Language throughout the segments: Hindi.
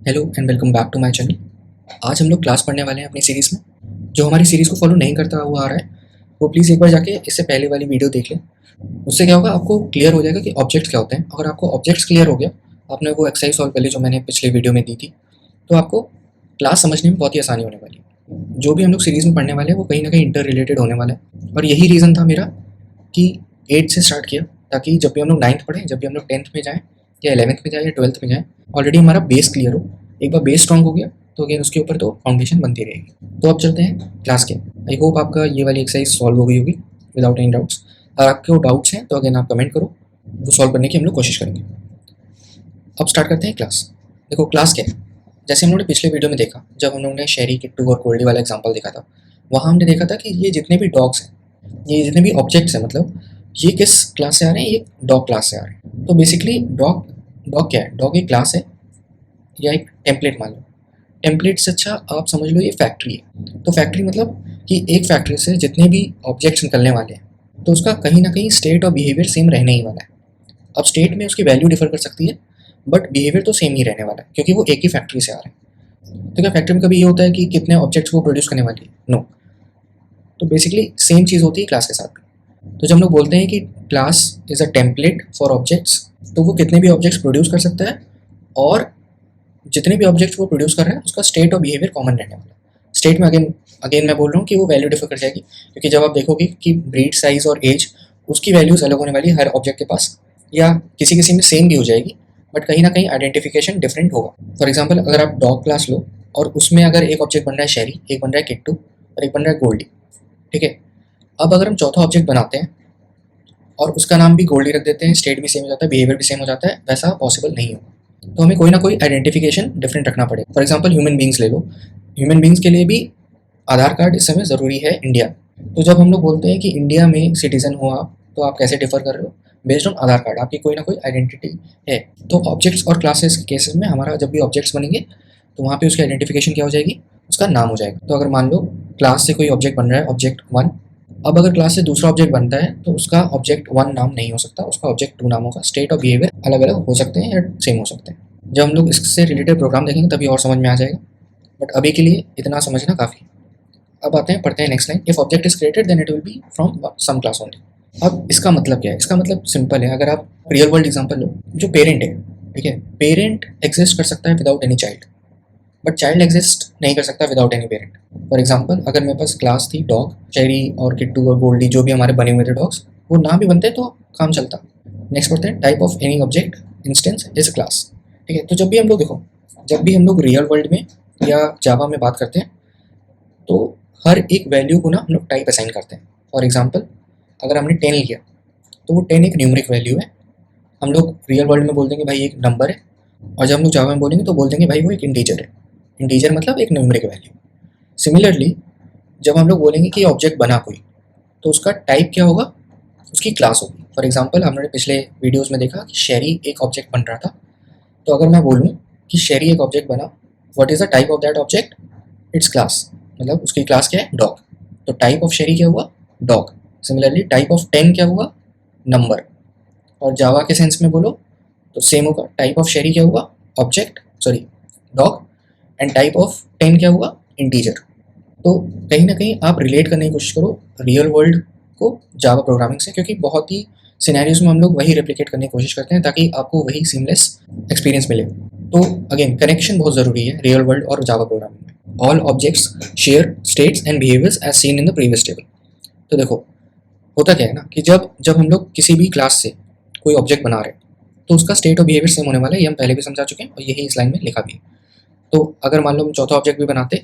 Hello and welcome back to my channel. आज हम लोग क्लास पढ़ने वाले हैं अपनी सीरीज़ में। जो हमारी सीरीज़ को फॉलो नहीं करता हुआ आ रहा है वो प्लीज़ एक बार जाके इससे पहले वाली वीडियो देख लें। उससे क्या होगा, आपको क्लियर हो जाएगा कि ऑब्जेक्ट्स क्या होते हैं। अगर आपको ऑब्जेक्ट्स क्लियर हो गया, आपने वो एक्सरसाइज सॉल्व कर ली जो मैंने पिछले वीडियो में दी थी, तो आपको क्लास समझने में बहुत ही आसानी होने वाली है। जो भी हम लोग सीरीज़ में पढ़ने वाले हैं वो कहीं ना कहीं इंटर रिलेटेड होने वाला है, और यही रीज़न था मेरा कि 8 से स्टार्ट किया, ताकि जब भी हम लोग 9th पढ़ें, जब भी हम लोग 10th में जाएँ या 11th में जाएँ या 12th में जाएँ, ऑलरेडी हमारा बेस क्लियर हो। एक बार बेस स्ट्रॉन्ग हो गया तो अगेन उसके ऊपर तो फाउंडेशन बनती रहेगी। तो अब चलते हैं क्लास के। आई होप आपका ये वाली एक्सरसाइज सॉल्व हो गई होगी विदाउट एनी डाउट्स। अगर आपके डाउट्स हैं तो अगेन आप कमेंट करो, वो सॉल्व करने की हम लोग कोशिश करेंगे। अब स्टार्ट करते हैं क्लास। देखो क्लास क्या है, जैसे हम लोगों ने पिछले वीडियो में देखा, जब हम लोगों ने शेरी, किट्टू और गोल्डी वाला एग्जाम्पल देखा था, वहाँ हमने देखा था कि ये जितने भी डॉग्स हैं, ये जितने भी ऑब्जेक्ट्स हैं, मतलब ये किस क्लास से आ रहे हैं, ये डॉग क्लास से आ रहे हैं। तो बेसिकली डॉग डॉग क्या है, डॉग एक क्लास है या एक टेम्पलेट मान लो। टेम्पलेट से अच्छा आप समझ लो ये फैक्ट्री है। तो फैक्ट्री मतलब कि एक फैक्ट्री से जितने भी ऑब्जेक्ट्स निकलने वाले हैं, तो उसका कहीं ना कहीं स्टेट और बिहेवियर सेम रहने ही वाला है। अब स्टेट में उसकी वैल्यू डिफर कर सकती है, बट बिहेवियर तो सेम ही रहने वाला है, क्योंकि वो एक ही फैक्ट्री से आ रहे हैं। तो क्या फैक्ट्री में कभी ये होता है कि कितने ऑब्जेक्ट्स वो प्रोड्यूस करने वाली है? नो। तो बेसिकली सेम चीज़ होती है क्लास के साथ भी। तो जब हम लोग बोलते हैं कि class is a template for objects, तो वो कितने भी ऑब्जेक्ट्स प्रोड्यूस कर सकता है, और जितने भी ऑब्जेक्ट्स वो प्रोड्यूस कर रहे हैं उसका स्टेट और बिहेवियर कॉमन रहने वाला है। स्टेट में अगेन अगेन मैं बोल रहा हूँ कि वो वैल्यू डिफर कर जाएगी, क्योंकि जब आप देखोगे कि ब्रीड, साइज और एज, उसकी वैल्यूज अलग होने वाली है हर ऑब्जेक्ट के पास, या किसी किसी में सेम भी हो जाएगी, बट कहीं ना कहीं आइडेंटिफिकेशन डिफरेंट होगा। फॉर एग्जाम्पल अगर आप डॉग क्लास लो और उसमें अगर एक ऑब्जेक्ट बन रहा है शेरी, एक बन रहा है किट्टू और एक बन रहा है गोल्डी, ठीक है। अब अगर हम चौथा ऑब्जेक्ट बनाते हैं और उसका नाम भी गोल्डी रख देते हैं, स्टेट भी सेम हो जाता है, बिहेवियर भी सेम हो जाता है, वैसा पॉसिबल नहीं होगा। तो हमें कोई ना कोई आइडेंटिफिकेशन डिफरेंट रखना पड़ेगा। फॉर एग्जाम्पल ह्यूमन बींग्स ले लो, ह्यूमन बींग्स के लिए भी आधार कार्ड इस समय ज़रूरी है इंडिया। तो जब हम लोग बोलते हैं कि इंडिया में सिटीजन हो आप, तो आप कैसे डिफर कर रहे हो? बेस्ड ऑन आधार कार्ड, आपकी कोई ना कोई आइडेंटिटी है। तो ऑब्जेक्ट्स और क्लासेस के केसेस में हमारा जब भी ऑब्जेक्ट्स बनेंगे तो वहाँ पे उसकी आइडेंटिफिकेशन क्या हो जाएगी? उसका नाम हो जाएगा। तो अगर मान लो क्लास से कोई ऑब्जेक्ट बन रहा है, ऑब्जेक्ट 1, अब अगर क्लास से दूसरा ऑब्जेक्ट बनता है तो उसका ऑब्जेक्ट 1 नाम नहीं हो सकता, उसका ऑब्जेक्ट 2 नाम होगा। स्टेट और बिहेवियर अलग अलग हो सकते हैं या सेम हो सकते हैं। जब हम लोग इससे रिलेटेड प्रोग्राम देखेंगे तभी और समझ में आ जाएगा, बट अभी के लिए इतना समझना काफ़ी है। अब आते हैं, पढ़ते हैं next line. If object is created then it will be from some class only. अब इसका मतलब क्या है? इसका मतलब सिंपल है। अगर आप रियल वर्ल्ड एग्जांपल लो, जो पेरेंट है, ठीक है, पेरेंट एग्जिस्ट कर सकता है without any child, but child exist नहीं कर सकता without any parent. For example अगर मेरे पास क्लास थी डॉग, चेरी और किट्टू और गोल्डी, जो भी हमारे बने हुए थे डॉग्स, वो ना भी बनते तो काम चलता। नेक्स्ट पढ़ते हैं, type of any object instance is class. ठीक है, तो जब भी हम लोग देखो, जब भी हम लोग रियल वर्ल्ड में या जावा में बात करते हैं, तो हर एक वैल्यू को ना हम लोग टाइप असाइन करते हैं। फॉर एग्जाम्पल अगर हमने 10 लिया तो वो 10 एक न्यूमरिक वैल्यू है, हम लोग रियल वर्ल्ड में बोल देंगे भाई एक नंबर है, और जब हम लोग जावा में बोलेंगे तो बोल देंगे भाई वो एक इंटीजर है। इंटीजर मतलब एक न्यूमरिक वैल्यू। सिमिलरली जब हम लोग बोलेंगे कि ऑब्जेक्ट बना कोई, तो उसका टाइप क्या होगा? उसकी क्लास होगी। फॉर एग्जाम्पल हमने पिछले वीडियोज़ में देखा कि शेरी एक ऑब्जेक्ट बन रहा था, तो अगर मैं बोलूँ कि शेरी एक ऑब्जेक्ट बना, what is the type of that object? It's class, मतलब उसकी क्लास क्या है? डॉग। तो टाइप ऑफ शेरी क्या हुआ? डॉग। सिमिलरली टाइप ऑफ 10 क्या हुआ? नंबर। और जावा के सेंस में बोलो तो सेम होगा। टाइप ऑफ शेरी क्या हुआ? Object, sorry dog, and type of 10 क्या हुआ? इंटीजर। तो कहीं ना कहीं आप रिलेट करने की कोशिश करो रियल वर्ल्ड को जावा प्रोग्रामिंग से, क्योंकि बहुत ही सिनेरियोज में हम लोग वही रेप्लिकेट करने की कोशिश करते हैं ताकि आपको वही सीमलेस एक्सपीरियंस मिले। तो अगेन कनेक्शन बहुत ज़रूरी है रियल वर्ल्ड और जावा प्रोग्रामिंग में। All objects share states and behaviours as seen in the previous table. तो देखो होता क्या है ना कि जब जब हम लोग किसी भी क्लास से कोई ऑब्जेक्ट बना रहे हैं तो उसका स्टेट और बिहेवियर सेम होने वाला है, ये हम पहले भी समझा चुके हैं और यही इस लाइन में लिखा भी है। तो अगर मान लो हम चौथा ऑब्जेक्ट भी बनाते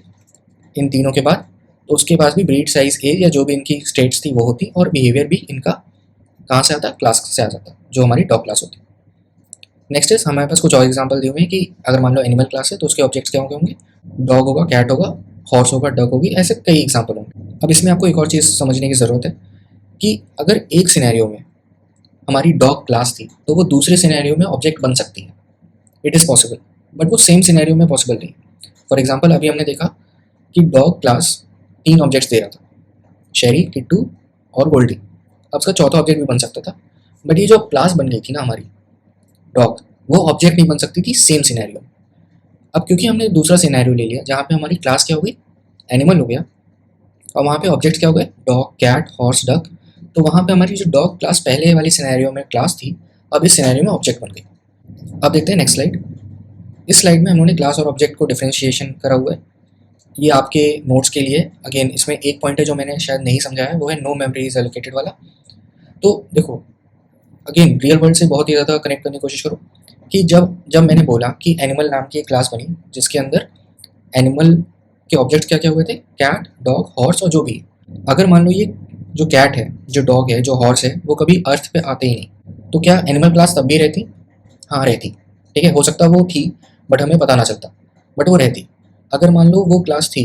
इन तीनों के बाद, तो उसके पास भी ब्रीड, साइज, एज या जो भी इनकी स्टेट्स थी वो होती, और बिहेवियर भी इनका कहाँ से आता? क्लास से आ जाता, जो हमारी डॉग क्लास होती। नेक्स्ट इज हमारे पास कुछ और एग्जांपल दिए हुए हैं कि अगर मान लो एनिमल क्लास है तो उसके ऑब्जेक्ट्स क्या होंगे? डॉग होगा, कैट होगा, हॉर्स होगा, डक होगी, ऐसे कई एग्जाम्पल होंगे। अब इसमें आपको एक और चीज़ समझने की ज़रूरत है कि अगर एक सिनेरियो में हमारी डॉग क्लास थी तो वो दूसरे सिनेरियो में ऑब्जेक्ट बन सकती है। इट इज़ पॉसिबल, बट वो सेम सिनेरियो में पॉसिबल नहीं। फॉर एग्जाम्पल अभी हमने देखा कि डॉग क्लास 3 ऑब्जेक्ट्स दे रहा था, शेरी, किट्टू और गोल्डी। अब उसका चौथा ऑब्जेक्ट भी बन सकता था, बट ये जो क्लास बन गई थी ना हमारी डॉग, वो ऑब्जेक्ट नहीं बन सकती थी सेम सिनेरियो। अब क्योंकि हमने दूसरा सिनेरियो ले लिया जहाँ पे हमारी क्लास क्या हो गई, एनिमल हो गया, और वहाँ पे ऑब्जेक्ट क्या हो गए, डॉग, कैट, हॉर्स, डक। तो वहाँ पे हमारी जो डॉग क्लास पहले वाली सिनेरियो में क्लास थी, अब इस सिनेरियो में ऑब्जेक्ट बन गई। अब देखते हैं नेक्स्ट स्लाइड। इस स्लाइड में हम लोगों ने क्लास और ऑब्जेक्ट को डिफरेंशिएशन करा हुआ है। ये आपके नोट्स के लिए, अगेन इसमें एक पॉइंट है जो मैंने शायद नहीं समझाया है, वो है नो मेमोरी इज एलोकेटेड वाला। तो देखो, अगेन रियल वर्ल्ड से बहुत ही ज़्यादा कनेक्ट करने की कोशिश करो कि जब जब मैंने बोला कि एनिमल नाम की एक क्लास बनी जिसके अंदर एनिमल के ऑब्जेक्ट क्या क्या हुए थे, कैट, डॉग, हॉर्स और जो भी। अगर मान लो ये जो कैट है, जो डॉग है, जो हॉर्स है, वो कभी अर्थ पे आते ही नहीं, तो क्या एनिमल क्लास तब भी रहती? हाँ रहती। ठीक है, हो सकता वो थी बट हमें पता ना चलता, बट वो रहती। अगर मान लो वो क्लास थी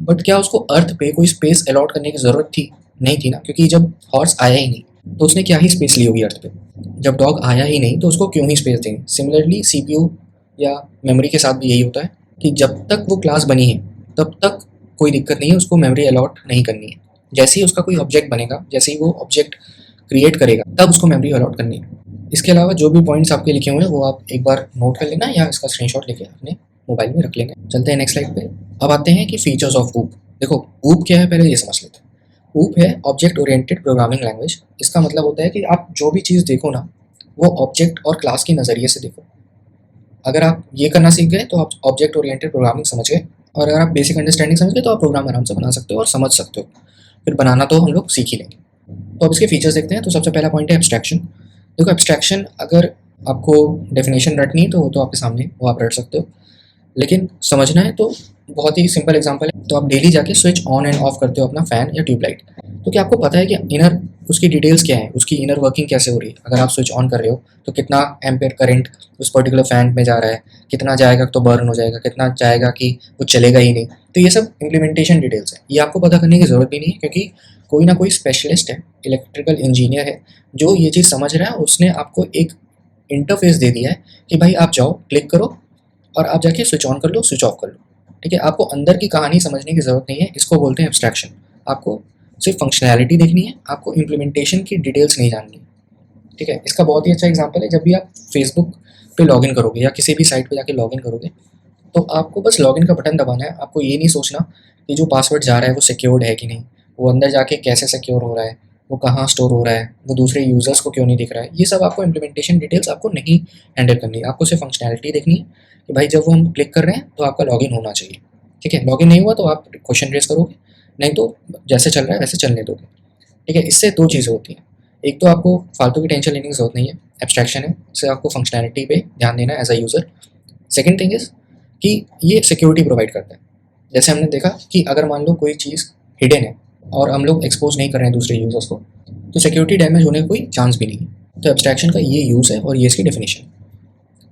बट क्या उसको अर्थ पे कोई स्पेस अलॉट करने की ज़रूरत थी? नहीं थी ना, क्योंकि जब हॉर्स आया ही नहीं तो उसने क्या ही स्पेस ली होगी अर्थ पे। जब डॉग आया ही नहीं तो उसको क्यों ही स्पेस देंगे। सिमिलरली सीपीयू या मेमोरी के साथ भी यही होता है कि जब तक वो क्लास बनी है तब तक कोई दिक्कत नहीं है, उसको मेमोरी अलॉट नहीं करनी है। जैसे ही उसका कोई ऑब्जेक्ट बनेगा, जैसे ही वो ऑब्जेक्ट क्रिएट करेगा, तब उसको मेमोरी अलॉट करनी है। इसके अलावा जो भी पॉइंट्स आपके लिखे हुए हैं वो आप एक बार नोट कर लेना या इसका स्क्रीनशॉट लेके अपने मोबाइल में रख लेंगे। चलते हैं नेक्स्ट स्लाइड पे। अब आते हैं कि फीचर्स ऑफ ऊप। देखो ऊप क्या है, पहले ये समझ लेते हैं। ऊप है ऑब्जेक्ट ओरिएंटेड प्रोग्रामिंग लैंग्वेज। इसका मतलब होता है कि आप जो भी चीज़ देखो ना, वो ऑब्जेक्ट और क्लास के नज़रिए से देखो। अगर आप ये करना सीख गए तो आप ऑब्जेक्ट ओरिएंटेड प्रोग्रामिंग समझ गए, और अगर आप बेसिक अंडरस्टैंडिंग समझ गए तो आप प्रोग्राम आराम से बना सकते हो और समझ सकते हो। फिर बनाना तो हम लोग सीख ही लेंगे। तो अब इसके फीचर्स देखते हैं। तो सबसे पहला पॉइंट है एब्स्ट्रैक्शन। देखो एब्स्ट्रैक्शन, अगर आपको डेफिनेशन रटनी है तो वो तो आपके सामने, वो आप रट सकते हो, लेकिन समझना है तो बहुत ही सिंपल एग्जांपल है। तो आप डेली जाके स्विच ऑन एंड ऑफ करते हो अपना फ़ैन या ट्यूबलाइट, तो क्या आपको पता है कि इनर उसकी डिटेल्स क्या है, उसकी इनर वर्किंग कैसे हो रही है? अगर आप स्विच ऑन कर रहे हो तो कितना एम्पेयर करंट उस पर्टिकुलर फ़ैन में जा रहा है, कितना जाएगा तो बर्न हो जाएगा, कितना जाएगा कि वो चलेगा ही नहीं। तो ये सब इम्प्लीमेंटेशन डिटेल्स है, ये आपको पता करने की ज़रूरत भी नहीं है, क्योंकि कोई ना कोई स्पेशलिस्ट है, इलेक्ट्रिकल इंजीनियर है जो ये चीज़ समझ रहा है। उसने आपको एक इंटरफेस दे दिया है कि भाई आप जाओ, क्लिक करो और आप जाके स्विच ऑन कर लो, स्विच ऑफ कर लो। ठीक है, आपको अंदर की कहानी समझने की ज़रूरत नहीं है। इसको बोलते हैं एब्स्ट्रैक्शन। आपको सिर्फ फंक्शनैलिटी देखनी है, आपको इम्प्लीमेंटेशन की डिटेल्स नहीं जाननी है। ठीक है, इसका बहुत ही अच्छा एग्जांपल है, जब भी आप फेसबुक पे लॉगिन करोगे या किसी भी साइट पे जाके लॉगिन करोगे, तो आपको बस लॉगिन का बटन दबाना है। आपको ये नहीं सोचना कि जो पासवर्ड जा रहा है वो सिक्योर्ड है कि नहीं, वो अंदर जाके कैसे सिक्योर हो रहा है, वो कहाँ स्टोर हो रहा है, वो दूसरे यूज़र्स को क्यों नहीं दिख रहा है। ये सब आपको इम्प्लीमेंटेशन डिटेल्स आपको नहीं हैंडल करनी है। आपको सिर्फ फंक्शनैलिटी देखनी है कि भाई जब वो हम क्लिक कर रहे हैं तो आपका लॉगिन होना चाहिए। ठीक है, लॉगिन नहीं हुआ तो आप क्वेश्चन रेज करोगे, नहीं तो जैसे चल रहा है वैसे चलने दोगे। ठीक है, इससे दो चीज़ें होती हैं। एक तो आपको फालतू की टेंशन लेने की ज़रूरत नहीं है, एब्स्ट्रैक्शन है, इससे आपको फंक्शनैलिटी पे ध्यान देना है as a user. Second thing is कि ये सिक्योरिटी प्रोवाइड करता है। जैसे हमने देखा कि अगर मान लो कोई चीज़ हिडन है और हम लोग एक्सपोज नहीं कर रहे हैं दूसरे यूज़र्स को, तो सिक्योरिटी डैमेज होने का कोई चांस भी नहीं है। तो एब्स्ट्रैक्शन का ये यूज़ है और ये इसकी डेफिनेशन।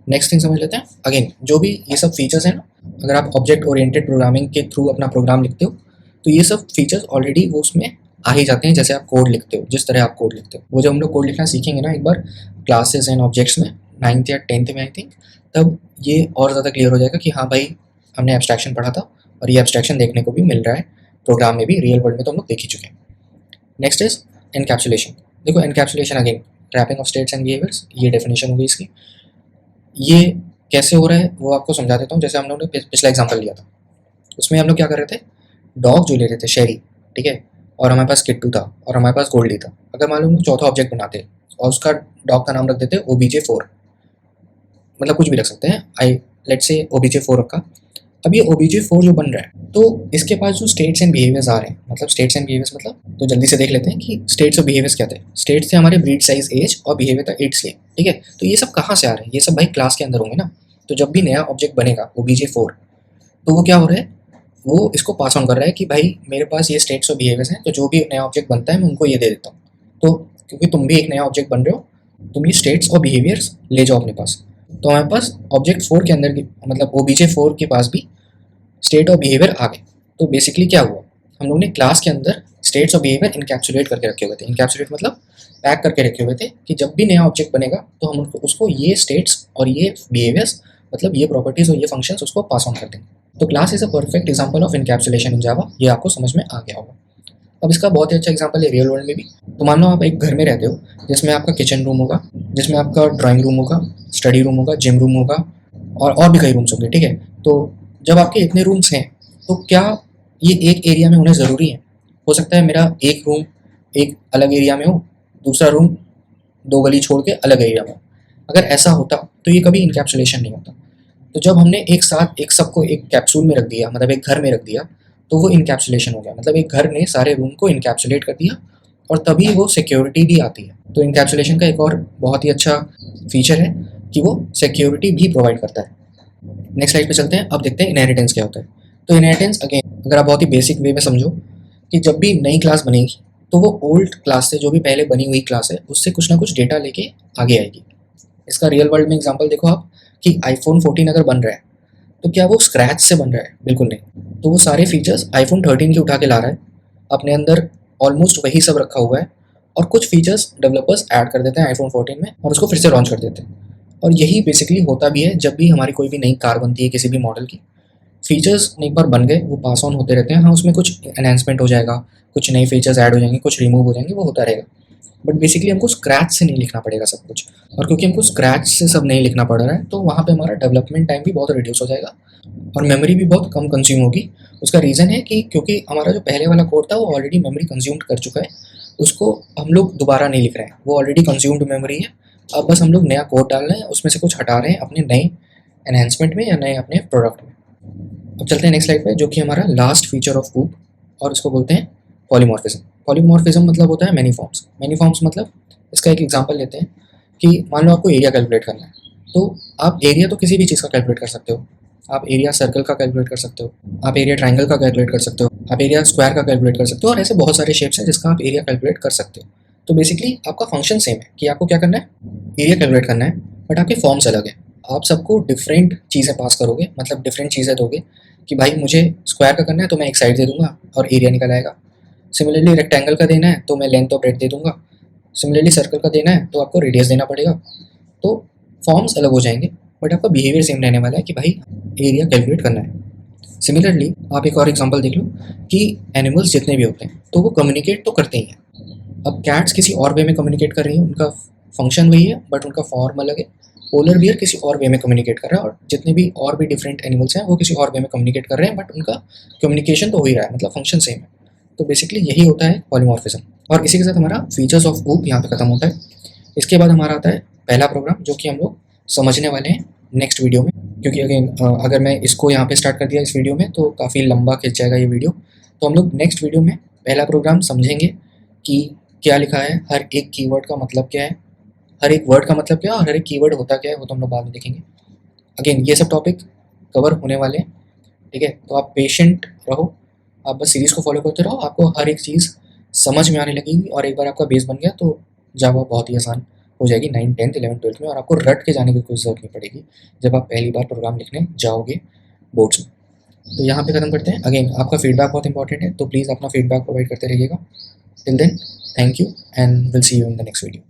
नेक्स्ट थिंग समझ लेते हैं। अगेन जो भी ये सब फीचर्स हैं ना, अगर आप ऑब्जेक्ट ओरिएंटेड प्रोग्रामिंग के थ्रू अपना प्रोग्राम लिखते हो तो ये सब फीचर्स ऑलरेडी वो उसमें आ ही जाते हैं। जैसे आप कोड लिखते हो, जिस तरह आप कोड लिखते हो, वो जब हम लोग कोड लिखना सीखेंगे ना एक बार क्लासेस एंड ऑब्जेक्ट्स में, 9th या 10th में आई थिंक, तब ये और ज़्यादा क्लियर हो जाएगा कि हाँ भाई हमने एब्स्ट्रैक्शन पढ़ा था और ये एब्स्ट्रैक्शन देखने को भी मिल रहा है प्रोग्राम में भी, रियल वर्ल्ड में तो हम लोग देख ही चुके हैं। Next is encapsulation. देखो encapsulation again wrapping of states and behaviours, ये डेफिनेशन होगी इसकी। ये कैसे हो रहा है वो आपको समझा देता हूँ। जैसे हम लोगों ने पिछला एग्जाम्पल लिया था, उसमें हम लोग क्या कर रहे थे, डॉग जो ले रहे थे शेरी, ठीक है, और हमारे पास किट्टू था और हमारे पास गोल्डी था। अगर मान लो हम चौथा ऑब्जेक्ट बनाते और उसका डॉग का नाम रख देते OBJ4, मतलब कुछ भी रख सकते हैं, आई लेट्स से OBJ4 रखा। अब ये OBJ4 जो बन रहा है, तो इसके पास जो स्टेट्स एंड बिहेवियर्स आ रहे हैं, मतलब स्टेट्स एंड बिहेवियर्स मतलब, तो जल्दी से देख लेते हैं कि स्टेट्स और बिहेवियर्स क्या थे। स्टेट्स थे हमारे ब्रीड साइज, एज, और बिहेवियर था ईट स्लीप। ठीक है, तो ये सब कहाँ से आ रहे हैं? ये सब भाई क्लास के अंदर होंगे ना। तो जब भी नया ऑब्जेक्ट बनेगा OBJ4, तो वो क्या हो रहा है, वो इसको पास ऑन कर रहा है कि भाई मेरे पास ये स्टेट्स और बिहेवियर्स हैं, तो जो भी नया ऑब्जेक्ट बनता है मैं उनको ये दे देता हूँ। तो क्योंकि तुम भी एक नया ऑब्जेक्ट बन रहे हो, तुम ये स्टेट्स और बिहेवियर्स ले जाओ अपने पास। तो हमारे पास ऑब्जेक्ट 4 के अंदर की, मतलब OBJ4 के पास भी स्टेट और बिहेवियर आ गए। तो बेसिकली क्या हुआ, हम लोग ने क्लास के अंदर स्टेट्स और बिहेवियर इनकैप्सुलेट करके रखे हुए थे। इनकैप्सुलेट मतलब पैक करके रखे हुए थे कि जब भी नया ऑब्जेक्ट बनेगा तो हम उसको ये स्टेट्स और ये बिहेवियर्स, मतलब ये प्रॉपर्टीज और ये फंक्शंस उसको पास ऑन कर देंगे। तो class is a perfect example of encapsulation in Java. ये आपको समझ में आ गया होगा। अब इसका बहुत ही अच्छा एग्जांपल है रियल वर्ल्ड में भी। तो मान लो आप एक घर में रहते हो जिसमें आपका किचन रूम होगा, जिसमें आपका ड्राइंग रूम होगा, स्टडी रूम होगा, जिम रूम होगा, और भी कई रूम्स होंगे। ठीक है, तो जब आपके इतने रूम्स हैं तो क्या ये एक एरिया में होने ज़रूरी है? हो सकता है मेरा एक रूम एक अलग एरिया में हो, दूसरा रूम 2 गली छोड़ के अलग एरिया में हो। अगर ऐसा होता तो ये कभी इनकैप्सुलेशन नहीं होता। तो जब हमने एक साथ एक सबको एक कैप्सूल में रख दिया, मतलब एक घर में रख दिया, तो वो इनकैप्सुलेशन हो गया। मतलब एक घर ने सारे रूम को इनकैप्सुलेट कर दिया और तभी वो सिक्योरिटी भी आती है। तो इनकैप्सुलेशन का एक और बहुत ही अच्छा फीचर है कि वो सिक्योरिटी भी प्रोवाइड करता है। नेक्स्ट स्लाइड पे चलते हैं। अब देखते हैं इनहेरिटेंस क्या होता है। तो इनहेरिटेंस अगेन अगर आप बहुत ही बेसिक वे में समझो कि जब भी नई क्लास बनेगी तो वो ओल्ड क्लास से, जो भी पहले बनी हुई क्लास है, उससे कुछ ना कुछ डेटा लेके आगे आएगी। इसका रियल वर्ल्ड में एग्जांपल देखो आप कि आईफोन 14 अगर बन रहा है तो क्या वो स्क्रैच से बन रहा है? बिल्कुल नहीं। तो वो सारे फीचर्स आईफोन 13 के उठा के ला रहा है, अपने अंदर ऑलमोस्ट वही सब रखा हुआ है, और कुछ फीचर्स डेवलपर्स ऐड कर देते हैं आईफोन 14 में और उसको फिर से लॉन्च कर देते हैं। और यही बेसिकली होता भी है जब भी हमारी कोई भी नई कार बनती है किसी भी मॉडल की। फीचर्स एक बार बन गए वो पास ऑन होते रहते हैं। हाँ, उसमें कुछ एनहांसमेंट हो जाएगा, कुछ नए फीचर्स ऐड हो जाएंगे, कुछ रिमूव हो जाएंगे, वो होता रहेगा। बट बेसिकली हमको स्क्रैच से नहीं लिखना पड़ेगा सब कुछ। और क्योंकि हमको स्क्रैच से सब नहीं लिखना पड़ रहा है तो वहाँ पे हमारा डेवलपमेंट टाइम भी बहुत रिड्यूस हो जाएगा और मेमोरी भी बहुत कम कंज्यूम होगी। उसका रीज़न है कि क्योंकि हमारा जो पहले वाला कोड था वो ऑलरेडी मेमोरी कंज्यूम कर चुका है, उसको हम लोग दोबारा नहीं लिख रहे हैं, वो ऑलरेडी कंज्यूम्ड मेमोरी है। अब बस हम लोग नया कोड डाल रहे हैं, उसमें से कुछ हटा रहे हैं अपने नए एनहेंसमेंट में या नए अपने प्रोडक्ट में। अब चलते हैं नेक्स्ट स्लाइड पे, जो कि हमारा लास्ट फीचर ऑफ कूप, और इसको बोलते हैं पॉलीमॉर्फिज्म। पॉलीमॉर्फिज्म मतलब होता है मैनी फॉर्म्स। मैनी फॉर्म्स मतलब, इसका एक एग्जांपल लेते हैं कि मान लो आपको एरिया कैलकुलेट करना है, तो आप एरिया तो किसी भी चीज़ का कैलकुलेट कर सकते हो। आप एरिया सर्कल का कैलकुलेट कर सकते हो, आप एरिया ट्राइंगल का कैलकुलेट कर सकते हो, आप एरिया स्क्वायर का कैलकुलेट कर सकते हो, और ऐसे बहुत सारे शेप्स हैं जिसका आप एरिया कैलकुलेट कर सकते हो। तो बेसिकली आपका फंक्शन सेम है कि आपको क्या करना है, एरिया कैलकुलेट करना है, बट आपके फॉर्म्स अलग है। आप सबको डिफरेंट चीज़ें पास करोगे, मतलब डिफरेंट चीज़ें दोगे कि भाई मुझे स्क्वायर का करना है तो मैं एक साइड दे दूंगा और एरिया निकल आएगा। सिमिलरली रेक्टेंगल का देना है तो मैं लेंथ और ब्रेड्थ दे दूंगा। सिमिलरली सर्कल का देना है तो आपको रेडियस देना पड़ेगा। तो फॉर्म्स अलग हो जाएंगे बट आपका बिहेवियर सेम रहने वाला है कि भाई एरिया कैलकुलेट करना है। सिमिलरली आप एक और एग्जांपल देख लो कि एनिमल्स जितने भी होते हैं तो वो कम्युनिकेट तो करते ही हैं। अब कैट्स किसी और वे में कम्युनिकेट कर रही हैं, उनका फंक्शन वही है बट उनका फॉर्म अलग है। पोलर बियर किसी और वे में कम्युनिकेट कर रहा है, और जितने भी और भी डिफरेंट एनिमल्स हैं वो किसी और वे में कम्युनिकेट कर रहे हैं, बट उनका कम्युनिकेशन तो हो ही रहा है, मतलब फंक्शन सेम है। तो बेसिकली यही होता है पॉलीमॉर्फिज्म। और इसी के साथ हमारा फीचर्स ऑफ कूप यहाँ पे खत्म होता है। इसके बाद हमारा आता है पहला प्रोग्राम, जो कि हम लोग समझने वाले हैं नेक्स्ट वीडियो में, क्योंकि अगेन अगर मैं इसको यहाँ पे स्टार्ट कर दिया इस वीडियो में तो काफ़ी लंबा खिंच जाएगा ये वीडियो। तो हम लोग नेक्स्ट वीडियो में पहला प्रोग्राम समझेंगे कि क्या लिखा है, हर एक कीवर्ड का मतलब क्या है, हर एक वर्ड का मतलब क्या है, और हर एक कीवर्ड होता क्या है, वो तो हम लोग बाद में देखेंगे। अगेन ये सब टॉपिक कवर होने वाले हैं, ठीक है। तो आप पेशेंट रहो, आप बस सीरीज़ को फॉलो करते रहो, आपको हर एक चीज़ समझ में आने लगेगी, और एक बार आपका बेस बन गया तो जावा बहुत ही आसान हो जाएगी 9, 10, 11, 12 में, और आपको रट के जाने की कोई ज़रूरत नहीं पड़ेगी जब आप पहली बार प्रोग्राम लिखने जाओगे बोर्ड्स में। तो यहाँ पे ख़त्म करते हैं। अगेन आपका फीडबैक बहुत इंपॉर्टेंट है, तो प्लीज़ अपना फीडबैक प्रोवाइड करते रहिएगा। Till then, thank you and will see you in the next video.